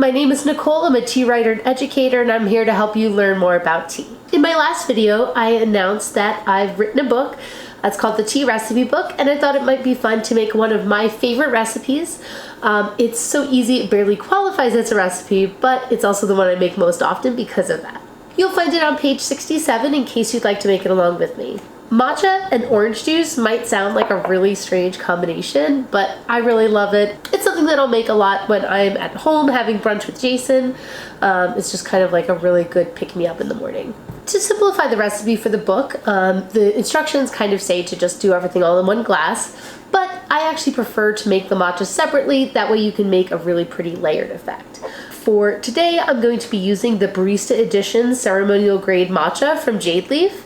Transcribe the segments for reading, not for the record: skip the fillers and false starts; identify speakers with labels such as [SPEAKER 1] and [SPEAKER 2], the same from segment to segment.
[SPEAKER 1] My name is Nicole, I'm a tea writer and educator, and I'm here to help you learn more about tea. In my last video, I announced that I've written a book. It's called the Tea Recipe Book, and I thought it might be fun to make one of my favorite recipes. It's so easy, it barely qualifies as a recipe, but it's also the one I make most often because of that. You'll find it on page 67 in case you'd like to make it along with me. Matcha and orange juice might sound like a really strange combination, but I really love it. It's something that I'll make a lot when I'm at home having brunch with Jason. It's just kind of like a really good pick-me-up in the morning. To simplify the recipe for the book, the instructions kind of say to just do everything all in one glass, but I actually prefer to make the matcha separately. That way you can make a really pretty layered effect. For today, I'm going to be using the Barista Edition ceremonial grade matcha from Jade Leaf.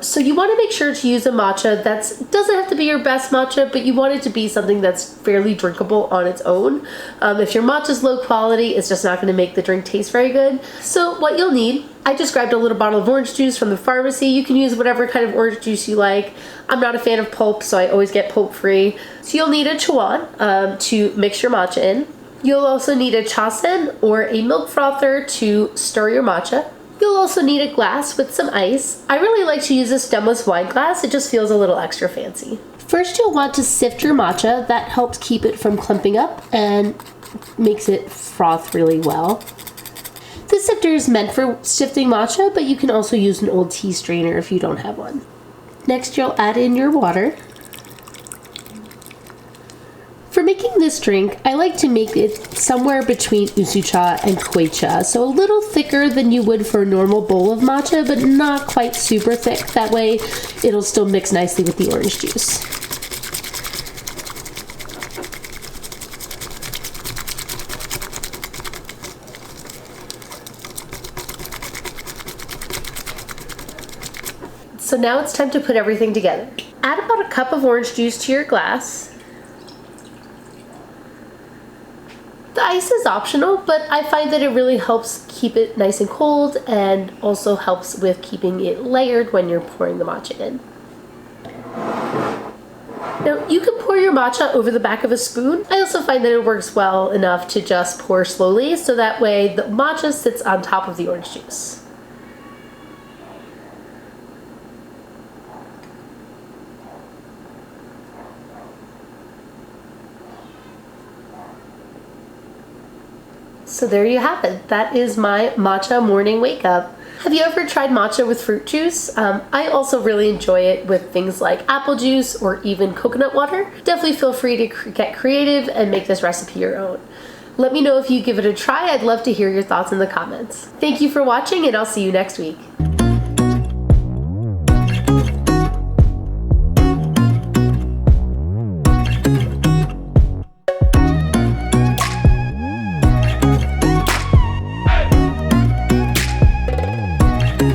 [SPEAKER 1] So you want to make sure to use a matcha that doesn't have to be your best matcha, but you want it to be something that's fairly drinkable on its own. If your matcha is low quality, it's just not going to make the drink taste very good. So what you'll need, I just grabbed a little bottle of orange juice from the pharmacy. You can use whatever kind of orange juice you like. I'm not a fan of pulp, so I always get pulp free. So you'll need a chuan to mix your matcha in. You'll also need a chasen or a milk frother to stir your matcha. You'll also need a glass with some ice. I really like to use a stemless wine glass. It just feels a little extra fancy. First, you'll want to sift your matcha. That helps keep it from clumping up and makes it froth really well. This sifter is meant for sifting matcha, but you can also use an old tea strainer if you don't have one. Next, you'll add in your water. For making this drink, I like to make it somewhere between usucha and koicha, so a little thicker than you would for a normal bowl of matcha, but not quite super thick. That way it'll still mix nicely with the orange juice. So now it's time to put everything together. Add about a cup of orange juice to your glass. The ice is optional, but I find that it really helps keep it nice and cold and also helps with keeping it layered when you're pouring the matcha in. Now, you can pour your matcha over the back of a spoon. I also find that it works well enough to just pour slowly, so that way the matcha sits on top of the orange juice. So there you have it. That is my matcha morning wake up. Have you ever tried matcha with fruit juice? I also really enjoy it with things like apple juice or even coconut water. Definitely feel free to get creative and make this recipe your own. Let me know if you give it a try. I'd love to hear your thoughts in the comments. Thank you for watching, and I'll see you next week.